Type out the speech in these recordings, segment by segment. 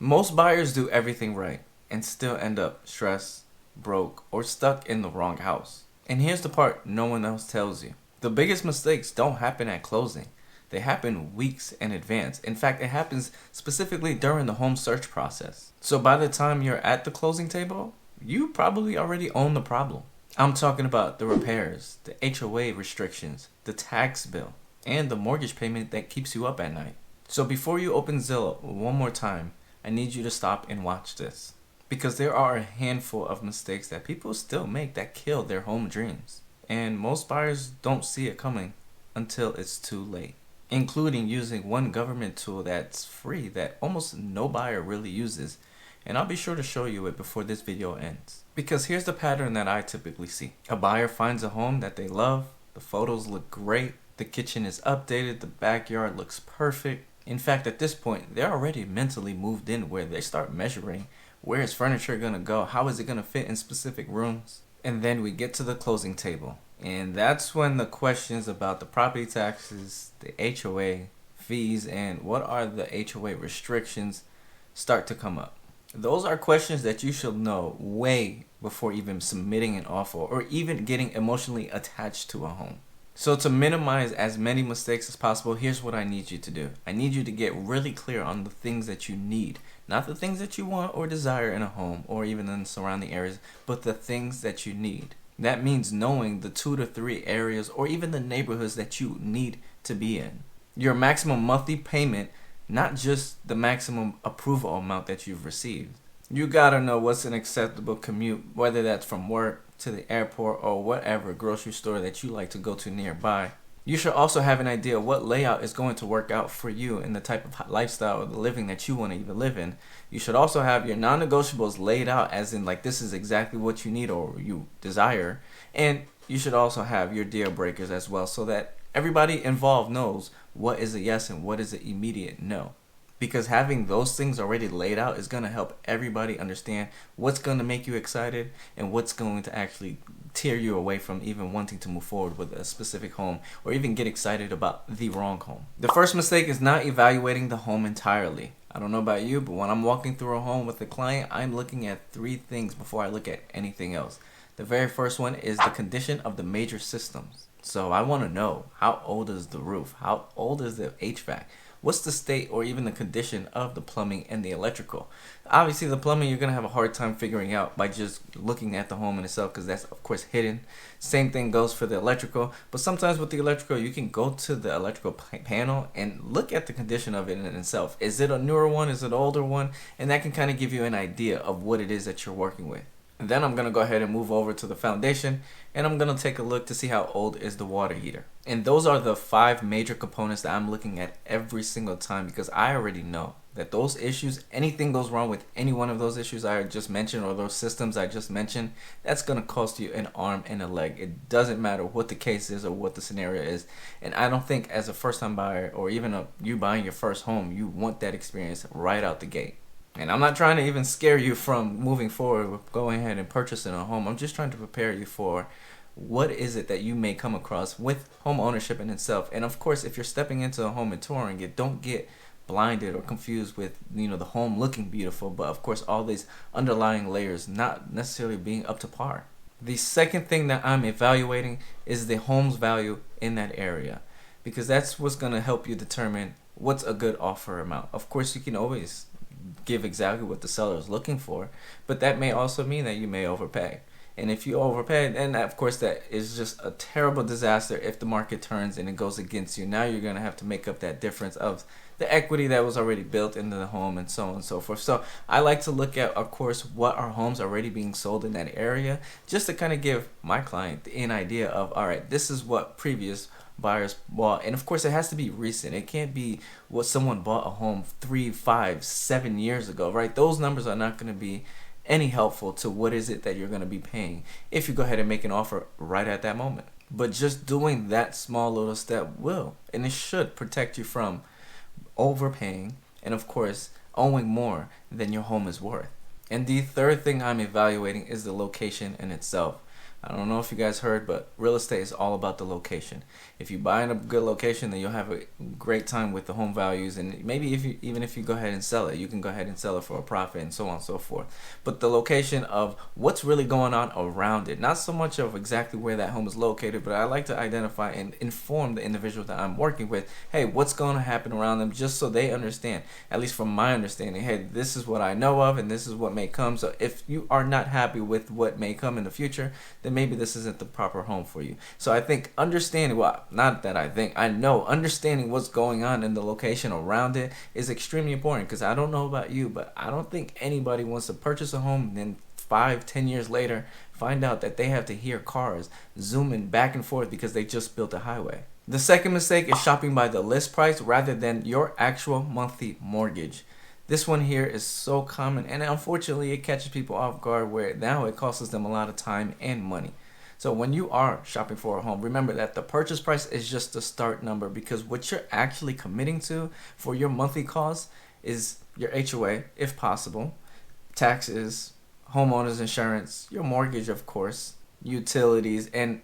Most buyers do everything right and still end up stressed, broke, or stuck in the wrong house. And here's the part no one else tells you. The biggest mistakes don't happen at closing. They happen weeks in advance. In fact, it happens specifically during the home search process. So by the time you're at the closing table, you probably already own the problem. I'm talking about the repairs, the HOA restrictions, the tax bill, and the mortgage payment that keeps you up at night. So before you open Zillow one more time, I need you to stop and watch this. Because there are a handful of mistakes that people still make that kill their home dreams. And most buyers don't see it coming until it's too late. Including using one government tool that's free that almost no buyer really uses. And I'll be sure to show you it before this video ends. Because here's the pattern that I typically see. A buyer finds a home that they love, the photos look great, the kitchen is updated, the backyard looks perfect. In fact, at this point, they're already mentally moved in where they start measuring where is furniture going to go, how is it going to fit in specific rooms. And then we get to the closing table. And that's when the questions about the property taxes, the HOA fees, and what are the HOA restrictions start to come up. Those are questions that you should know way before even submitting an offer or even getting emotionally attached to a home. So to minimize as many mistakes as possible, here's what I need you to do. I need you to get really clear on the things that you need. Not the things that you want or desire in a home or even in surrounding areas, but the things that you need. That means knowing the 2 to 3 areas or even the neighborhoods that you need to be in. Your maximum monthly payment, not just the maximum approval amount that you've received. You gotta know what's an acceptable commute, whether that's from work to the airport or whatever grocery store that you like to go to nearby. You should also have an idea of what layout is going to work out for you and the type of lifestyle or the living that you want to even live in. You should also have your non-negotiables laid out as in like this is exactly what you need or you desire. And you should also have your deal breakers as well so that everybody involved knows what is a yes and what is an immediate no. Because having those things already laid out is going to help everybody understand what's going to make you excited and what's going to actually tear you away from even wanting to move forward with a specific home or even get excited about the wrong home. The first mistake is not evaluating the home entirely. I don't know about you, but when I'm walking through a home with a client, I'm looking at 3 things before I look at anything else. The very first one is the condition of the major systems. So I want to know, how old is the roof? How old is the HVAC? What's the state or even the condition of the plumbing and the electrical? Obviously, the plumbing you're going to have a hard time figuring out by just looking at the home in itself because that's, of course, hidden. Same thing goes for the electrical. But sometimes with the electrical, you can go to the electrical panel and look at the condition of it in itself. Is it a newer one? Is it an older one? And that can kind of give you an idea of what it is that you're working with. And then I'm going to go ahead and move over to the foundation and I'm going to take a look to see how old is the water heater. And those are the 5 major components that I'm looking at every single time because I already know that those issues, anything goes wrong with any one of those issues I just mentioned or those systems I just mentioned, that's going to cost you an arm and a leg. It doesn't matter what the case is or what the scenario is. And I don't think as a first-time buyer or even you buying your first home, you want that experience right out the gate. And I'm not trying to even scare you from moving forward with going ahead and purchasing a home. I'm just trying to prepare you for what is it that you may come across with home ownership in itself. And of course, if you're stepping into a home and touring it, don't get blinded or confused with the home looking beautiful, but of course all these underlying layers not necessarily being up to par. The second thing that I'm evaluating is the home's value in that area, because that's what's going to help you determine what's a good offer amount. Of course, you can always give exactly what the seller is looking for, but that may also mean that you may overpay. And if you overpay, then of course that is just a terrible disaster if the market turns and it goes against you. Now you're going to have to make up that difference of the equity that was already built into the home and so on and so forth. So I like to look at, of course, what are homes already being sold in that area, just to kind of give my client an idea of, all right, this is what previous buyers bought. And of course it has to be recent. It can't be what someone bought a home 3, 5, 7 years ago, right? Those numbers are not going to be any helpful to what is it that you're going to be paying if you go ahead and make an offer right at that moment. But just doing that small little step will, and it should protect you from overpaying and of course owing more than your home is worth. And the third thing I'm evaluating is the location in itself. I don't know if you guys heard, but real estate is all about the location. If you buy in a good location, then you'll have a great time with the home values, and maybe even if you go ahead and sell it, you can go ahead and sell it for a profit and so on and so forth. But the location of what's really going on around it, not so much of exactly where that home is located, but I like to identify and inform the individual that I'm working with, hey, what's going to happen around them, just so they understand, at least from my understanding, hey, this is what I know of and this is what may come. So if you are not happy with what may come in the future, then maybe this isn't the proper home for you. So I think understanding, well, not that I think, I know understanding what's going on in the location around it is extremely important, because I don't know about you, but I don't think anybody wants to purchase a home and then 5-10 years later find out that they have to hear cars zooming back and forth because they just built a highway. The second mistake is shopping by the list price rather than your actual monthly mortgage. This one here is so common, and unfortunately it catches people off guard, where now it costs them a lot of time and money. So when you are shopping for a home, remember that the purchase price is just the start number, because what you're actually committing to for your monthly costs is your HOA, if possible, taxes, homeowners insurance, your mortgage, of course, utilities, and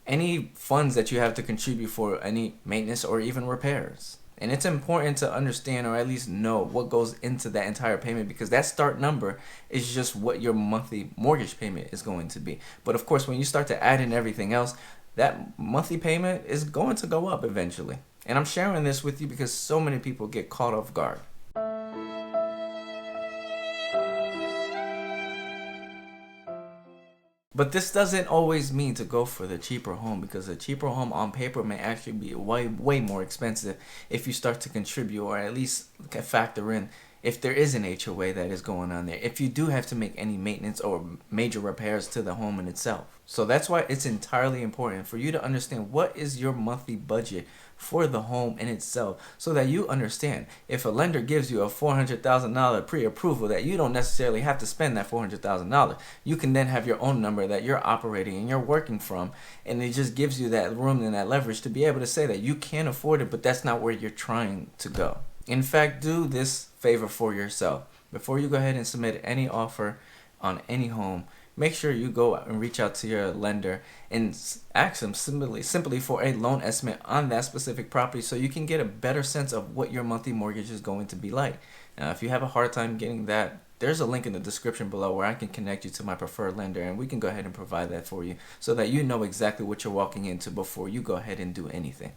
any funds that you have to contribute for any maintenance or even repairs. And it's important to understand, or at least know, what goes into that entire payment, because that start number is just what your monthly mortgage payment is going to be. But of course, when you start to add in everything else, that monthly payment is going to go up eventually. And I'm sharing this with you because so many people get caught off guard. But this doesn't always mean to go for the cheaper home, because a cheaper home on paper may actually be way more expensive if you start to contribute, or at least factor in if there is an HOA that is going on there, if you do have to make any maintenance or major repairs to the home in itself. So that's why it's entirely important for you to understand what is your monthly budget for the home in itself, so that you understand if a lender gives you a $400,000 pre-approval, that you don't necessarily have to spend that $400,000. You can then have your own number that you're operating and you're working from, and it just gives you that room and that leverage to be able to say that you can afford it, but that's not where you're trying to go. In fact, do this favor for yourself. Before you go ahead and submit any offer on any home, make sure you go and reach out to your lender and ask them simply for a loan estimate on that specific property, so you can get a better sense of what your monthly mortgage is going to be like. Now, if you have a hard time getting that, there's a link in the description below where I can connect you to my preferred lender, and we can go ahead and provide that for you, so that you know exactly what you're walking into before you go ahead and do anything.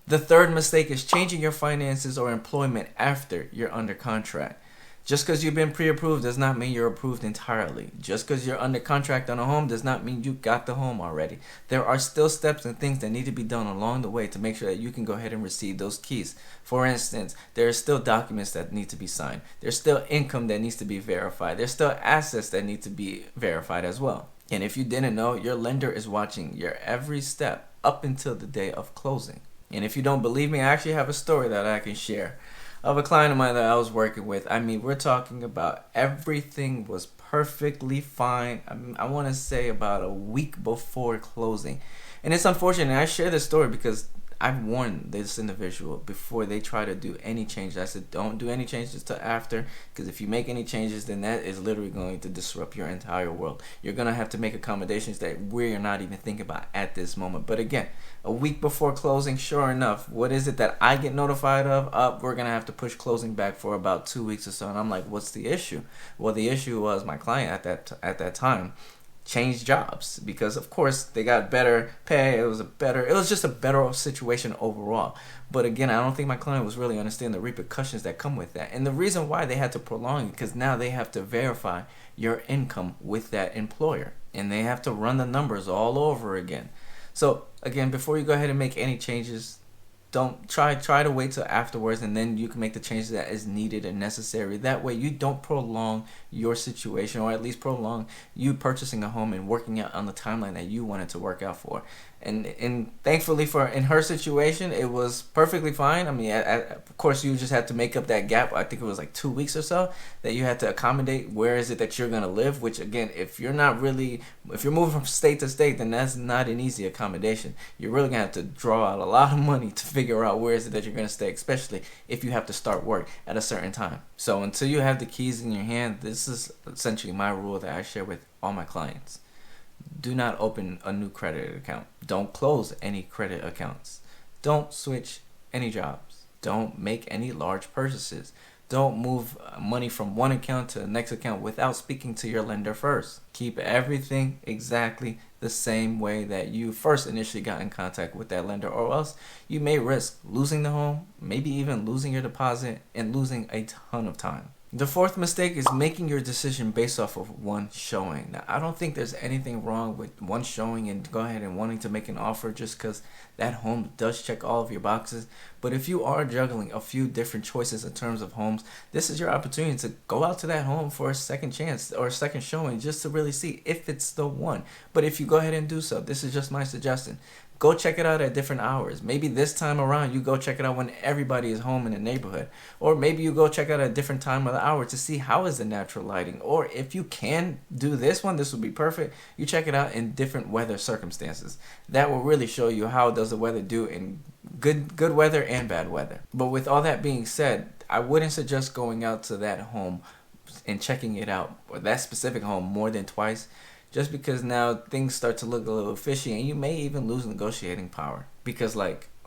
The third mistake is changing your finances or employment after you're under contract. Just because you've been pre-approved does not mean you're approved entirely. Just because you're under contract on a home does not mean you got the home already. There are still steps and things that need to be done along the way to make sure that you can go ahead and receive those keys. For instance, there are still documents that need to be signed. There's still income that needs to be verified. There's still assets that need to be verified as well. And if you didn't know, your lender is watching your every step up until the day of closing. And if you don't believe me, I actually have a story that I can share of a client of mine that I was working with. I mean, we're talking about everything was perfectly fine. I want to say about a week before closing. And it's unfortunate. I share this story because I've warned this individual before they try to do any changes. I said, don't do any changes till after, because if you make any changes, then that is literally going to disrupt your entire world. You're going to have to make accommodations that we're not even thinking about at this moment. But again, a week before closing, sure enough, what is it that I get notified of? We're going to have to push closing back for about 2 weeks or so. And I'm like, what's the issue? Well, the issue was my client at that time changed jobs, because of course they got better pay. It was just a better situation overall. But again, I don't think my client was really understanding the repercussions that come with that. And the reason why they had to prolong it, because now they have to verify your income with that employer, and they have to run the numbers all over again. So again, before you go ahead and make any changes, don't try to wait till afterwards, and then you can make the changes that is needed and necessary. That way you don't prolong your situation, or at least prolong you purchasing a home and working out on the timeline that you wanted to work out for. And thankfully in her situation, it was perfectly fine. I mean, of course, you just had to make up that gap. I think it was like 2 weeks or so that you had to accommodate where is it that you're going to live, which again, if you're moving from state to state, then that's not an easy accommodation. You're really going to have to draw out a lot of money to figure out where is it that you're going to stay, especially if you have to start work at a certain time. So until you have the keys in your hand, this is essentially my rule that I share with all my clients. Do not open a new credit account. Don't close any credit accounts. Don't switch any jobs. Don't make any large purchases. Don't move money from one account to the next account without speaking to your lender first. Keep everything exactly the same way that you first initially got in contact with that lender, or else you may risk losing the home, maybe even losing your deposit, and losing a ton of time. The fourth mistake is making your decision based off of one showing. Now, I don't think there's anything wrong with one showing and go ahead and wanting to make an offer just because that home does check all of your boxes. But if you are juggling a few different choices in terms of homes, this is your opportunity to go out to that home for a second chance or a second showing just to really see if it's the one. But if you go ahead and do so, this is just my suggestion. Go check it out at different hours. Maybe this time around you go check it out when everybody is home in the neighborhood. Or maybe you go check it out at a different time of the hour to see how is the natural lighting. Or if you can do this one, this would be perfect. You check it out in different weather circumstances. That will really show you how does the weather do in good weather and bad weather. But with all that being said, I wouldn't suggest going out to that home and checking it out, or that specific home, more than twice. Just because now things start to look a little fishy and you may even lose negotiating power. Because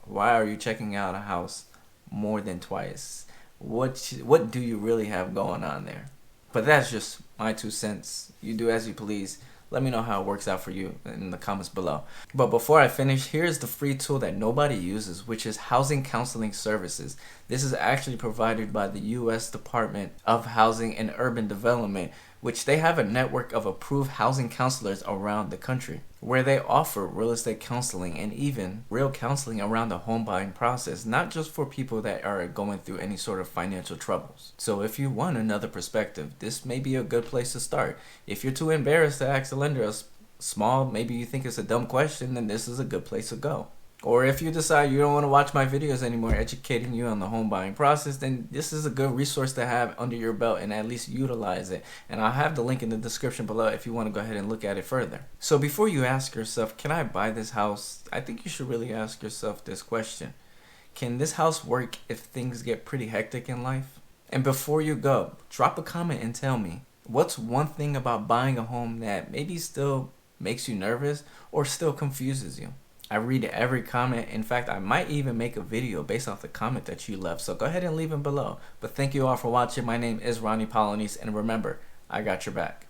why are you checking out a house more than twice? What do you really have going on there? But that's just my 2 cents. You do as you please. Let me know how it works out for you in the comments below. But before I finish, here's the free tool that nobody uses, which is housing counseling services. This is actually provided by the U.S. Department of Housing and Urban Development, which they have a network of approved housing counselors around the country, where they offer real estate counseling and even real counseling around the home buying process, not just for people that are going through any sort of financial troubles. So if you want another perspective, this may be a good place to start. If you're too embarrassed to ask the lender a small, maybe you think it's a dumb question, then this is a good place to go. Or if you decide you don't want to watch my videos anymore educating you on the home buying process, then this is a good resource to have under your belt and at least utilize it. And I'll have the link in the description below if you want to go ahead and look at it further. So before you ask yourself, can I buy this house? I think you should really ask yourself this question. Can this house work if things get pretty hectic in life? And before you go, drop a comment and tell me, what's one thing about buying a home that maybe still makes you nervous or still confuses you? I read every comment. In fact, I might even make a video based off the comment that you left. So go ahead and leave them below. But thank you all for watching. My name is Roney Polynice. And remember, I got your back.